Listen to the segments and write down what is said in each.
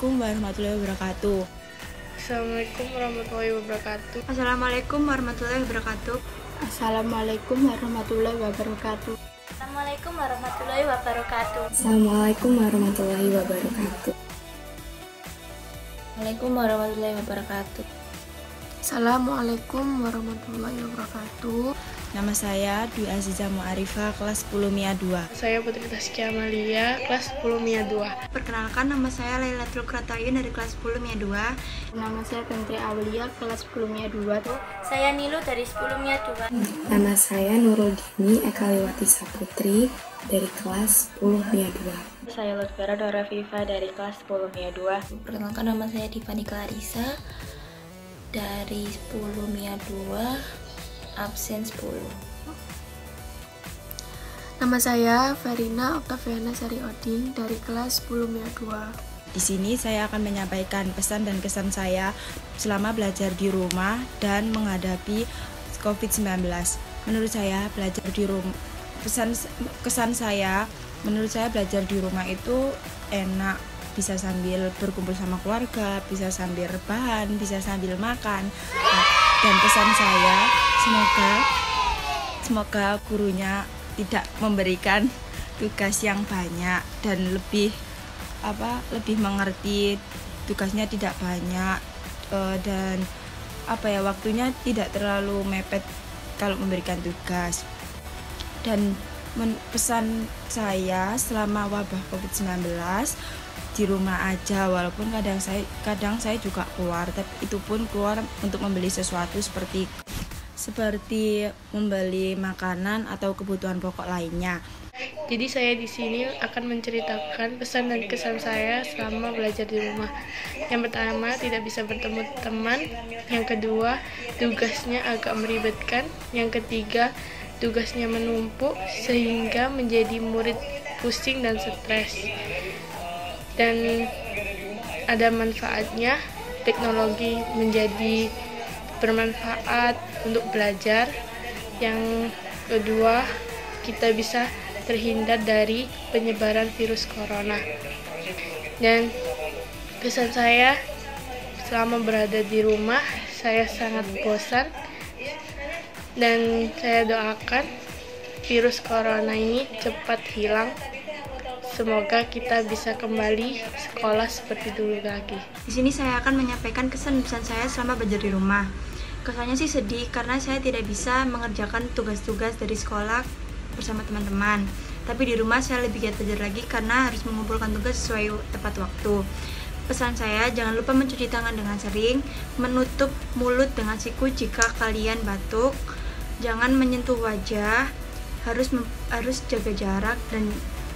Assalamualaikum warahmatullahi wabarakatuh. Assalamualaikum warahmatullahi wabarakatuh. Assalamualaikum warahmatullahi wabarakatuh. Assalamualaikum warahmatullahi wabarakatuh. Assalamualaikum warahmatullahi wabarakatuh. Assalamualaikum warahmatullahi wabarakatuh. Waalaikumsalam warahmatullahi wabarakatuh. Assalamualaikum warahmatullahi wabarakatuh. Nama saya Dwi Aziza Mu'arifah, kelas 10 MIA 2. Saya Putri Taskia Amalia, kelas 10 MIA 2. Perkenalkan, nama saya Lailatul Kratayun dari kelas 10 MIA 2. Nama saya Fentri Aulia, kelas 10 MIA 2. Saya Nilu dari 10 MIA 2. Nama saya Nurul Dini Ekaliwati Saputri dari kelas 10 MIA 2. Saya Lutfera Dora Viva dari kelas 10 MIA 2. Perkenalkan, nama saya Divani Clarissa dari 10 MIA 2, absen 10. Nama saya Farina Oktaviana Sari Oding dari kelas 10 MIA 2. Di sini saya akan menyampaikan pesan dan kesan saya selama belajar di rumah dan menghadapi COVID-19. Menurut saya belajar di rumah, kesan saya, menurut saya belajar di rumah itu enak, bisa sambil berkumpul sama keluarga, bisa sambil rebahan, bisa sambil makan. Dan pesan saya, semoga gurunya tidak memberikan tugas yang banyak dan lebih mengerti, tugasnya tidak banyak, dan waktunya tidak terlalu mepet kalau memberikan tugas. Dan pesan saya selama wabah COVID-19 di rumah aja, walaupun kadang saya juga keluar, tapi itu pun keluar untuk membeli sesuatu seperti membeli makanan atau kebutuhan pokok lainnya. Jadi saya di sini akan menceritakan pesan dan kesan saya selama belajar di rumah. Yang pertama, tidak bisa bertemu teman. Yang kedua, tugasnya agak meribetkan. Yang ketiga, tugasnya menumpuk sehingga menjadi murid pusing dan stres. Dan ada manfaatnya, teknologi menjadi bermanfaat untuk belajar. Yang kedua, kita bisa terhindar dari penyebaran virus corona. Dan pesan saya, selama berada di rumah, saya sangat bosan. Dan saya doakan virus corona ini cepat hilang. Semoga kita bisa kembali sekolah seperti dulu lagi. Di sini saya akan menyampaikan kesan-pesan saya selama belajar di rumah. Kesannya sih sedih karena saya tidak bisa mengerjakan tugas-tugas dari sekolah bersama teman-teman. Tapi di rumah saya lebih giat belajar lagi karena harus mengumpulkan tugas sesuai tepat waktu. Pesan saya, jangan lupa mencuci tangan dengan sering, menutup mulut dengan siku jika kalian batuk, jangan menyentuh wajah, harus jaga jarak, dan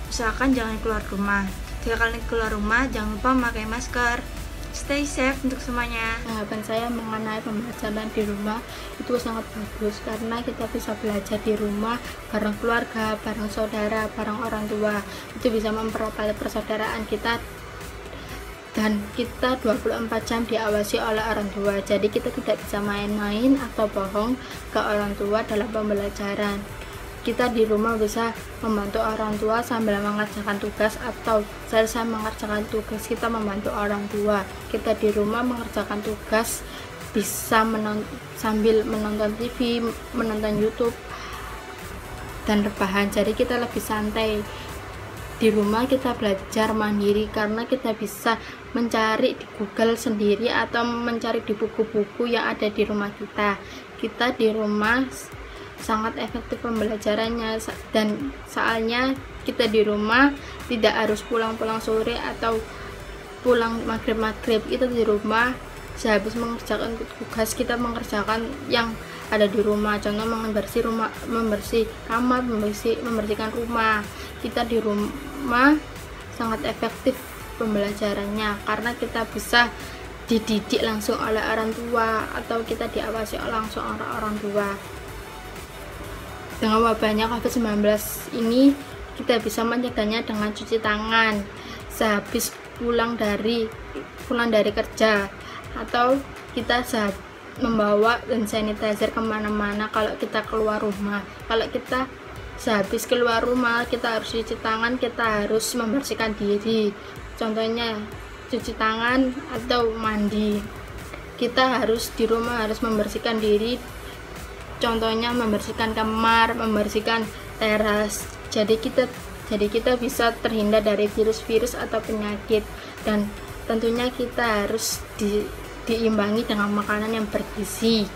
usahakan jangan keluar rumah. Jika kalian keluar rumah, jangan lupa memakai masker. Stay safe untuk semuanya. Harapan saya mengenai pembelajaran di rumah itu sangat bagus karena kita bisa belajar di rumah bareng keluarga, bareng saudara, bareng orang tua. Itu bisa mempererat tali persaudaraan kita, dan kita 24 jam diawasi oleh orang tua. Jadi kita tidak bisa main-main atau bohong ke orang tua dalam pembelajaran. Kita di rumah bisa membantu orang tua sambil mengerjakan tugas, atau selesai mengerjakan tugas kita membantu orang tua. Kita di rumah mengerjakan tugas bisa sambil menonton TV, menonton YouTube, dan rebahan. Jadi kita lebih santai. Di rumah kita belajar mandiri karena kita bisa mencari di Google sendiri atau mencari di buku-buku yang ada di rumah kita. Kita di rumah sangat efektif pembelajarannya, dan soalnya kita di rumah tidak harus pulang sore atau pulang maghrib. Kita di rumah sehabis mengerjakan tugas kita mengerjakan yang ada di rumah, contoh membersih kamar, membersihkan rumah. Kita di rumah sangat efektif pembelajarannya karena kita bisa dididik langsung oleh orang tua atau kita diawasi langsung oleh orang tua. Dengan wabahnya COVID-19 ini, kita bisa mencegahnya dengan cuci tangan sehabis pulang dari kerja, atau kita membawa hand sanitizer kemana-mana kalau kita keluar rumah. Kalau kita sehabis keluar rumah, kita harus cuci tangan, kita harus membersihkan diri. Contohnya cuci tangan atau mandi. Kita harus di rumah harus membersihkan diri, contohnya membersihkan kamar, membersihkan teras. Jadi kita bisa terhindar dari virus-virus atau penyakit, dan tentunya kita harus diimbangi dengan makanan yang bergizi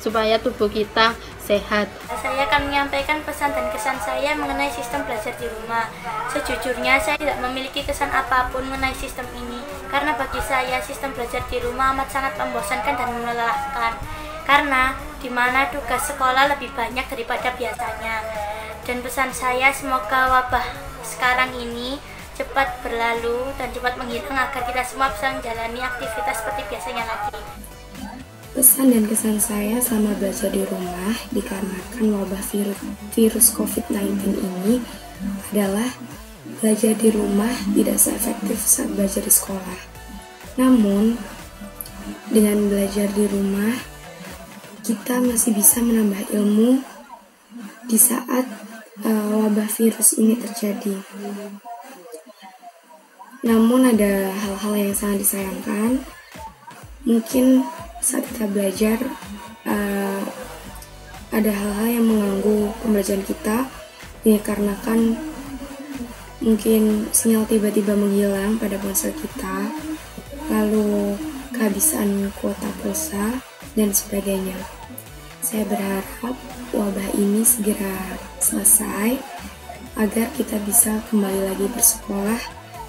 supaya tubuh kita sehat. Saya akan menyampaikan pesan dan kesan saya mengenai sistem belajar di rumah. Sejujurnya saya tidak memiliki kesan apapun mengenai sistem ini, karena bagi saya sistem belajar di rumah amat sangat membosankan dan melelahkan. Karena di mana tugas sekolah lebih banyak daripada biasanya. Dan pesan saya semoga wabah sekarang ini cepat berlalu dan cepat menghilang agar kita semua bisa menjalani aktivitas seperti biasanya lagi. Pesan dan kesan saya selama belajar di rumah dikarenakan wabah virus COVID-19 ini adalah belajar di rumah tidak seefektif saat belajar di sekolah. Namun, dengan belajar di rumah, kita masih bisa menambah ilmu di saat wabah virus ini terjadi. Namun ada hal-hal yang sangat disayangkan. Mungkin saat kita belajar ada hal-hal yang mengganggu pembelajaran kita, dikarenakan mungkin sinyal tiba-tiba menghilang pada ponsel kita, lalu kehabisan kuota pulsa dan sebagainya. Saya berharap wabah ini segera selesai agar kita bisa kembali lagi bersekolah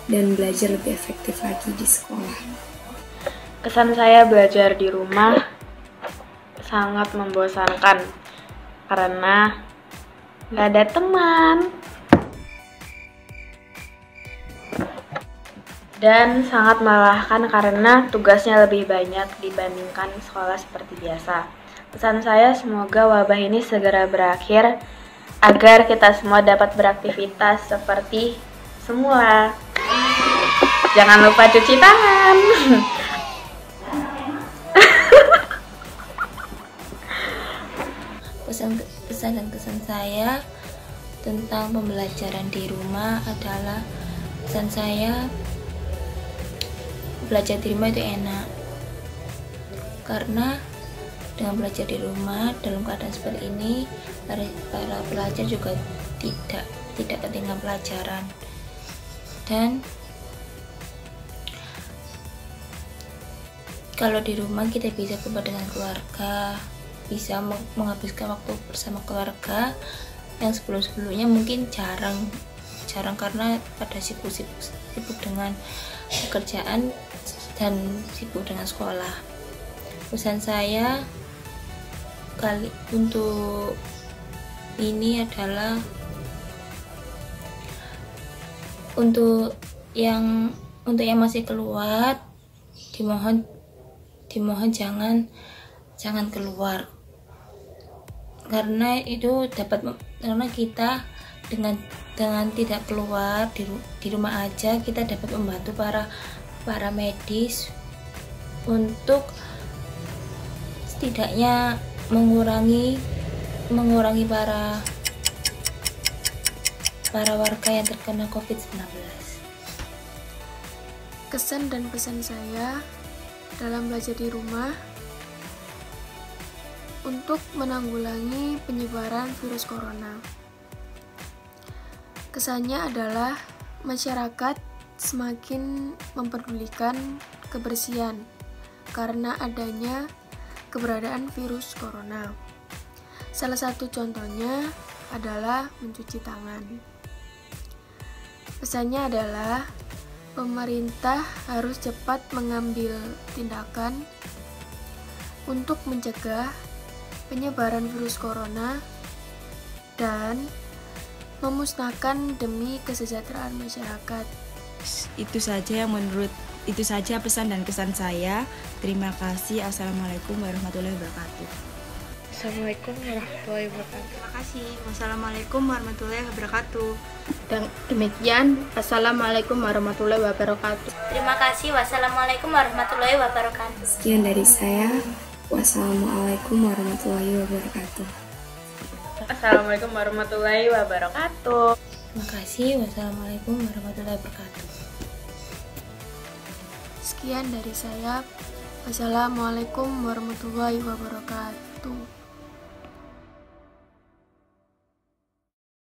dan belajar lebih efektif lagi di sekolah. Kesan saya belajar di rumah sangat membosankan karena nggak ada teman. Dan sangat melelahkan karena tugasnya lebih banyak dibandingkan sekolah seperti biasa. Pesan saya semoga wabah ini segera berakhir agar kita semua dapat beraktivitas seperti semula. Jangan lupa cuci tangan. Pesan dan kesan saya tentang pembelajaran di rumah adalah, pesan saya belajar di rumah itu enak, karena dengan belajar di rumah dalam keadaan seperti ini para pelajar juga tidak ketinggalan pelajaran, dan kalau di rumah kita bisa kumpul dengan keluarga, bisa menghabiskan waktu bersama keluarga yang sebelumnya mungkin jarang karena pada sibuk dengan pekerjaan dan sibuk dengan sekolah. Pesan saya untuk ini adalah untuk yang masih keluar, dimohon jangan keluar, karena kita dengan tidak keluar di rumah aja kita dapat membantu para medis untuk setidaknya mengurangi para warga yang terkena COVID-19. Kesan dan pesan saya dalam belajar di rumah untuk menanggulangi penyebaran virus corona. Kesannya adalah masyarakat semakin memperdulikan kebersihan karena adanya keberadaan virus corona. Salah satu contohnya adalah mencuci tangan. Pesannya adalah pemerintah harus cepat mengambil tindakan untuk mencegah penyebaran virus corona dan memusnahkan demi kesejahteraan masyarakat. Itu saja pesan dan kesan saya. Terima kasih. Assalamualaikum warahmatullahi wabarakatuh. Assalamualaikum warahmatullahi wabarakatuh. Terima kasih. Wassalamualaikum warahmatullahi wabarakatuh. Dan demikian, Assalamualaikum warahmatullahi wabarakatuh. Terima kasih. Wassalamualaikum warahmatullahi wabarakatuh. Sekian dari saya. Wassalamualaikum warahmatullahi wabarakatuh. Assalamualaikum warahmatullahi wabarakatuh. Terima kasih. Wassalamualaikum warahmatullahi wabarakatuh. Sekian dari saya. Wassalamualaikum warahmatullahi wabarakatuh.